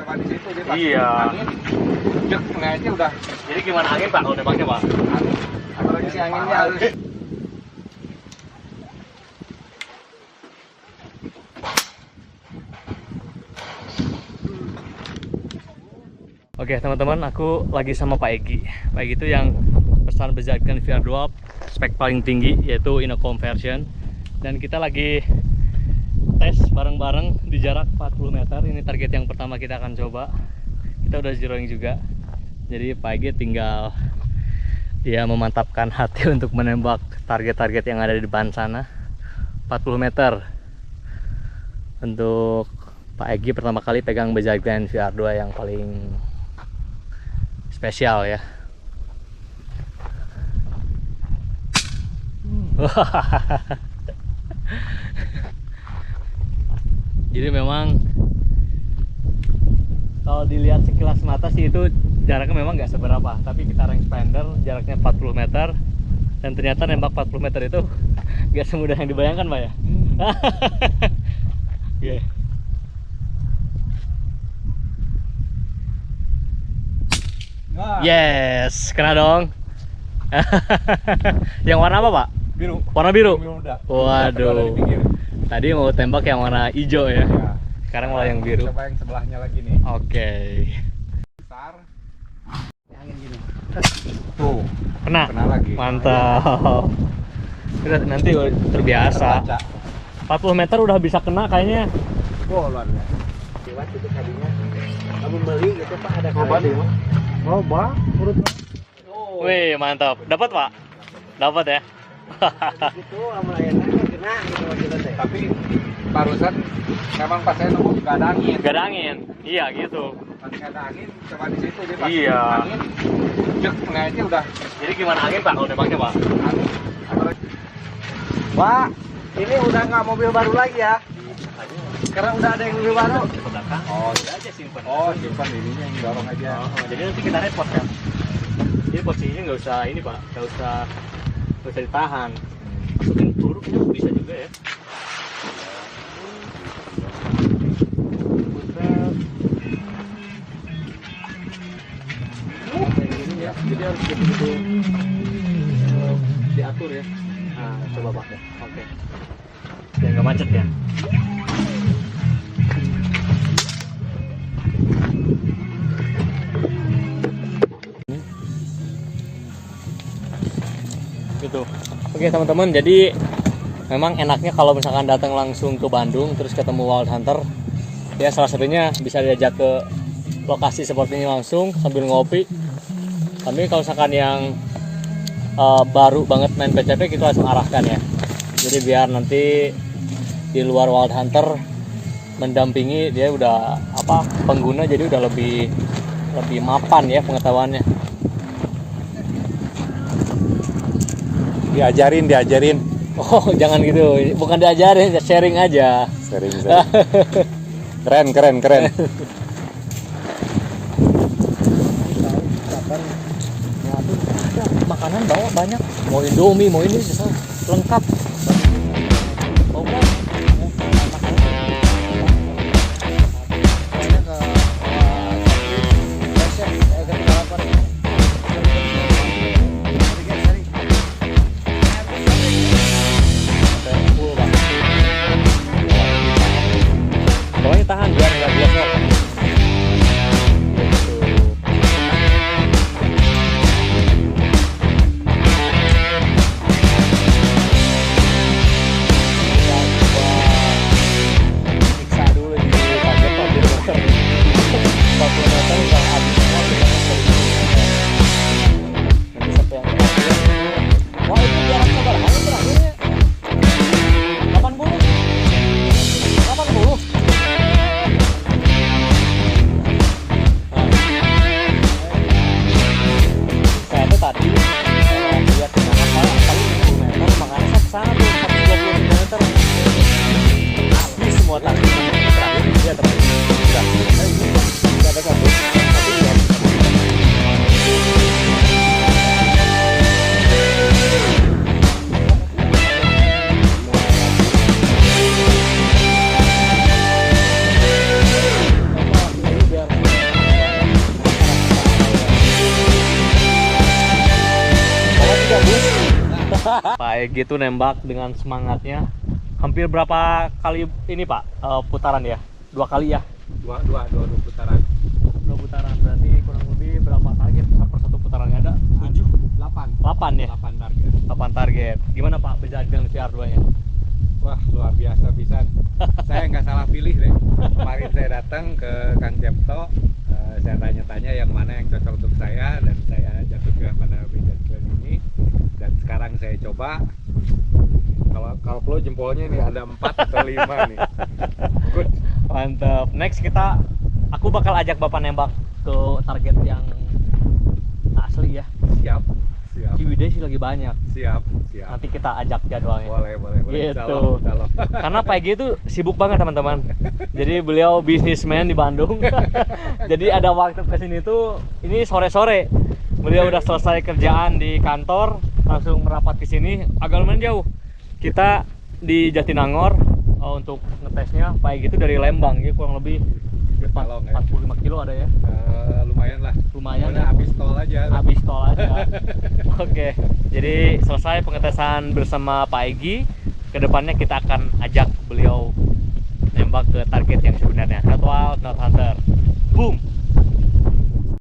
coba di situ dia pas Iya. angin, jek aja udah. Jadi gimana angin Pak kalau nembaknya Pak? Angin, apalagi si anginnya harus. Oke teman-teman, aku lagi sama Pak Egi. Pak Egi itu yang pesan Bezakan VR2 spek paling tinggi, yaitu Innocomm version. Dan kita lagi tes bareng-bareng di jarak 40 meter. Ini target yang pertama kita akan coba. Kita udah zeroing juga. Jadi Pak Egi tinggal dia memantapkan hati untuk menembak target-target yang ada di depan sana. 40 meter. Untuk Pak Egi pertama kali pegang Bezakan VR2 yang paling spesial ya. Jadi memang kalau dilihat sekilas mata sih itu jaraknya memang nggak seberapa, tapi kita rangefinder jaraknya 40 meter dan ternyata nembak 40 meter itu nggak semudah yang dibayangkan Pak ya. Oke. Yes, kena dong. Yang warna apa Pak? Biru. Warna biru. Biru muda. Waduh. Tadi mau tembak yang warna hijau ya. Ya. Sekarang malah yang biru. Coba yang sebelahnya lagi nih. Oke. Besar. Angin gini. Tuh, Kena. kena lagi. Mantap. Udah nanti terbiasa. Terbaca. 40 meter udah bisa kena kayaknya. Bolon ya. Lewat itu tadinya. Kamu beli gitu Pak ada Coba deh, Mas. Coba, urut. Wih, mantap. Dapat Pak? Dapat ya. Itu sama ayamnya kena gitu kita teh. Tapi barusan memang pas saya nunggu nggak ada angin. Gak ada angin. Iya gitu. Pas nggak ada angin, coba di situ dia pas Iya. angin, jek aja udah. Jadi gimana angin Pak kalau nembaknya Pak? Angin, apalagi Pak, ini udah nggak mobil baru lagi ya? Sekarang udah ada yang mobil baru. Di belakang. Oh, Udah aja simpen. oh simpan ininya yang dorong aja. Jadi nanti kita repot kan. Jadi posisinya nggak usah ini Pak, nggak usah ditahan. Masukin peluru bisa juga ya. Ya, jadi harus betul-betul diatur ya. Nah, coba Pak ya. Oke. Biar nggak macet ya. Gitu. Oke teman-teman, jadi memang enaknya kalau misalkan datang langsung ke Bandung terus ketemu Wild Hunter, ya salah satunya bisa diajak ke lokasi seperti ini langsung sambil ngopi. Tapi kalau misalkan yang baru banget main PCP kita langsung arahkan ya. Jadi biar nanti di luar Wild Hunter mendampingi dia udah apa pengguna, jadi udah lebih mapan ya pengetahuannya. Diajarin. Oh jangan gitu, bukan diajarin, sharing aja. Sering. Keren. Makanan bawa banyak, mau Indomie, mau ini bisa lengkap. Pokoknya tahan biar nggak blok. Pak Egy tuh nembak dengan semangatnya. Hampir berapa kali ini Pak putaran ya? 2 kali ya? Dua putaran. 2 putaran berarti kurang lebih berapa target per satu putarannya ada? 7? 8 ya? 8 target. 8 target. Gimana Pak beda dengan VR2 nya? Wah, luar biasa pisan. Saya nggak salah pilih deh. Kemarin saya datang ke Kang Jepto, saya tanya-tanya yang mana yang cocok untuk saya, dan saya jatuhkan pada Bajaj Plan ini. Dan sekarang saya coba. Kalau perlu jempolnya nih ada 4 atau 5 nih. Good. Mantap. Next aku bakal ajak Bapak nembak ke target yang asli ya. Siap. Ciwidey sih lagi banyak. Siap. Nanti kita ajak jadwalnya. Boleh. Gitu. Insya Allah. Karena Pak Egy itu sibuk banget teman-teman. Jadi beliau bisnismen di Bandung. Jadi ada waktu kesini tuh ini sore-sore. Beliau udah selesai kerjaan di kantor, langsung merapat ke sini. Agak lumayan jauh. Kita di Jatinangor untuk ngetesnya. Pak Egy itu dari Lembang, ya kurang lebih 45 kilo ada ya. Lumayan lah. Lumayan Pokoknya ya. habis tol aja. Habis tol aja. Oke. Jadi selesai pengetesan bersama Pak Egy. Kedepannya kita akan ajak beliau nembak ke target yang sebenarnya. Jadwal Not Hunter. Boom.